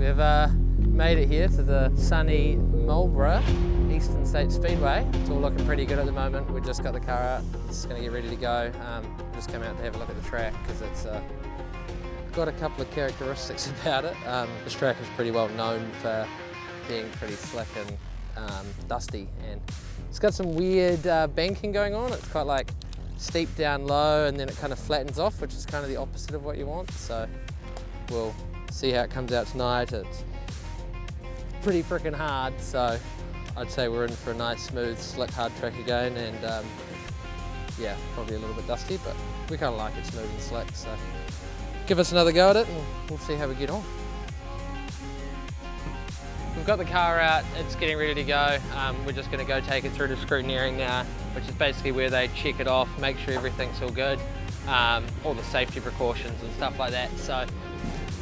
We've made it here to the sunny Marlborough Eastern State Speedway. It's all looking pretty good at the moment. We just got the car out. It's going to get ready to go. Just came out to have a look at the track because it's got a couple of characteristics about it. This track is pretty well known for being pretty slick and dusty, and it's got some weird banking going on. It's quite like steep down low and then it kind of flattens off, which is kind of the opposite of what you want. So we'll see how it comes out tonight. It's pretty freaking hard, so I'd say we're in for a nice, smooth, slick, hard track again, and yeah, probably a little bit dusty, but we kind of like it smooth and slick, so give us another go at it and we'll see how we get on. We've got the car out, it's getting ready to go. We're just going to go take it through to scrutineering now, which is basically where they check it off, make sure everything's all good, all the safety precautions and stuff like that. So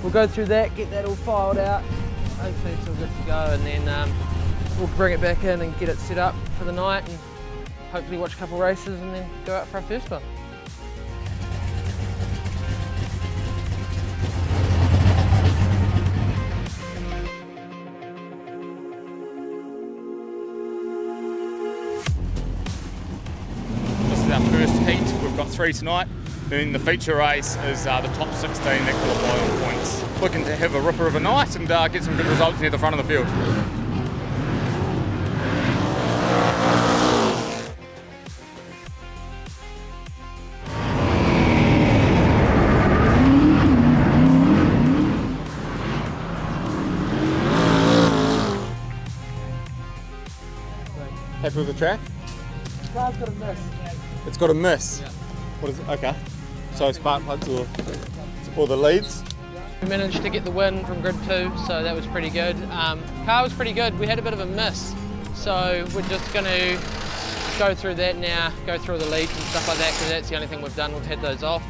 we'll go through that, get that all filed out, hopefully it's all good to go, and then we'll bring it back in and get it set up for the night and hopefully watch a couple races and then go out for our first one. This is our first heat. We've got 3 tonight. Then the feature race is the top 16 that qualify on points. Looking to have a ripper of a night and get some good results near the front of the field. Happy with the track? The car's got a miss. It's got a miss? Yeah. What is it? Okay. So spark plugs or the leads? We managed to get the win from grid 2, so that was pretty good. Car was pretty good. We had a bit of a miss, so we're just going to go through that now, go through all the leads and stuff like that, because that's the only thing we've done. We've had those off.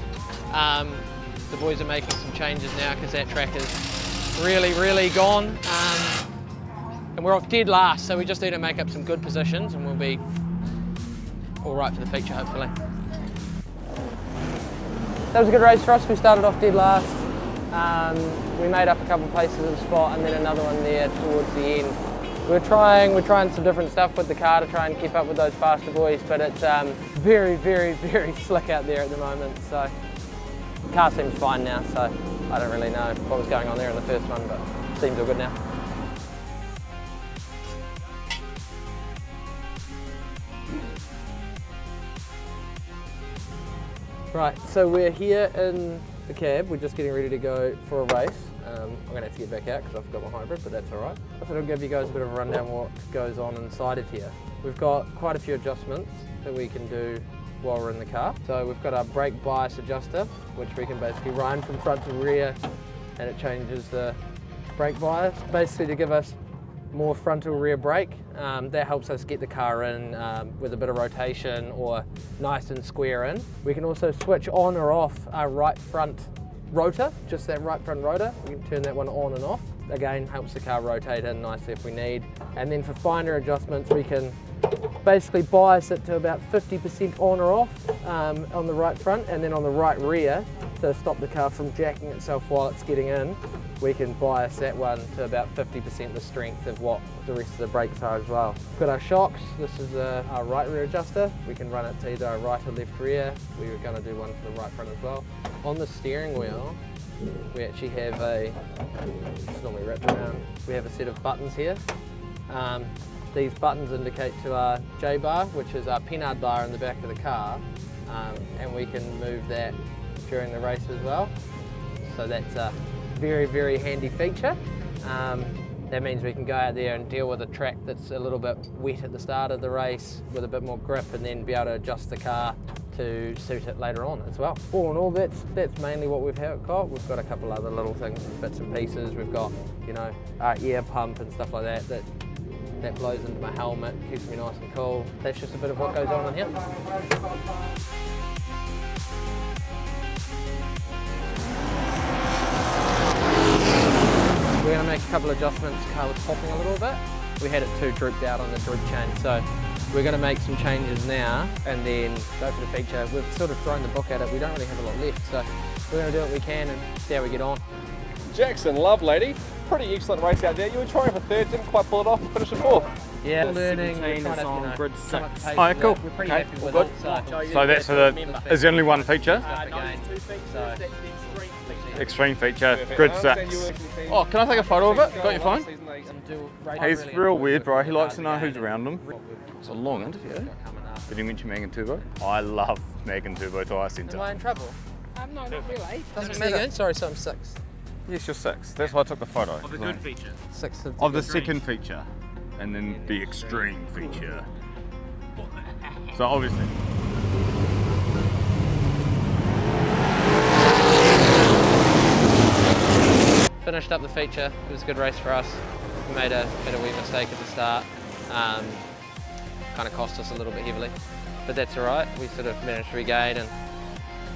The boys are making some changes now because that track is really gone. And we're off dead last, so we just need to make up some good positions and we'll be all right for the feature, hopefully. That was a good race for us. We started off dead last. We made up a couple of places at the spot and then another one there towards the end. We're trying some different stuff with the car to try and keep up with those faster boys, but it's very slick out there at the moment. So the car seems fine now, so I don't really know what was going on there in the first one, but it seems all good now. Right, so we're here in the cab. We're just getting ready to go for a race. I'm going to have to get back out because I forgot my hybrid, but that's all right. I thought I'd give you guys a bit of a rundown what goes on inside of here. We've got quite a few adjustments that we can do while we're in the car. So we've got our brake bias adjuster, which we can basically run from front to rear, and it changes the brake bias, basically to give us more frontal rear brake. That helps us get the car in with a bit of rotation or nice and square in. We can also switch on or off our right front rotor, just that right front rotor. We can turn that one on and off. Again, helps the car rotate in nicely if we need. And then for finer adjustments, we can basically bias it to about 50% on or off on the right front, and then on the right rear, to stop the car from jacking itself while it's getting in, we can bias that one to about 50% the strength of what the rest of the brakes are as well. We've got our shocks. This is our right rear adjuster. We can run it to either our right or left rear. We were going to do one for the right front as well. On the steering wheel, we actually have it's normally wrapped around, we have a set of buttons here. These buttons indicate to our J-bar, which is our pinard bar in the back of the car, and we can move that during the race as well. So that's a very handy feature. That means we can go out there and deal with a track that's a little bit wet at the start of the race with a bit more grip, and then be able to adjust the car to suit it later on as well. All in all, that's mainly what we've got. We've got a couple other little things, bits and pieces. We've got, you know, our air pump and stuff like that blows into my helmet, keeps me nice and cool. That's just a bit of what goes on in here. We're going to make a couple of adjustments. The car was popping a little bit. We had it too drooped out on the droop chain, so we're going to make some changes now and then go for the feature. We've sort of thrown the book at it. We don't really have a lot left, so we're going to do what we can and see how we get on. Jackson, love lady. pretty excellent race out there. You were trying for third, didn't quite pull it off, finished in fourth. Yeah, learning. 17 We're is trying to, on grid come up 6. to pace Alright, with cool. it. We're pretty Okay, happy all with good. it. So that's is the only one feature? Again, so, Extreme feature, grid 6. Oh, can I take a photo of it? Got your phone? He's real weird, bro. He likes to know who's around him. It's a long interview. Did you mention Megan Turbo? I love Megan Turbo Tyre am Centre. I in trouble? No, not really. Doesn't matter. Sorry, so I'm 6. Yes, you're 6. That's why I took the photo. Of the good feature. 6 Of the second feature. And then the extreme feature. So obviously. Finished up the feature. It was a good race for us. We made a wee mistake at the start. Kind of cost us a little bit heavily, but that's all right. We sort of managed to regain, and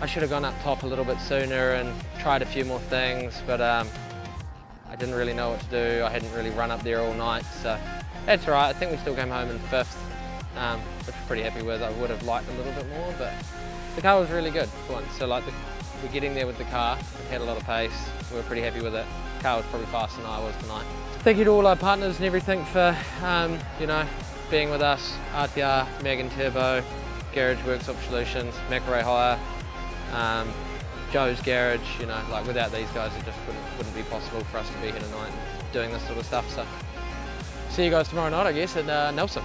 I should have gone up top a little bit sooner and tried a few more things, but I didn't really know what to do. I hadn't really run up there all night, so that's all right. I think we still came home in 5th, which I'm pretty happy with. I would have liked a little bit more, but the car was really good for once. So like we're getting there with the car. We had a lot of pace. We were pretty happy with it. The car was probably faster than I was tonight. Thank you to all our partners and everything for you know, being with us. RTR, Megan Turbo, Garage Workshop Solutions, Macrae Hire, Joe's Garage. You know, like without these guys, it just wouldn't be possible for us to be here tonight doing this sort of stuff. So see you guys tomorrow night, I guess, at Nelson.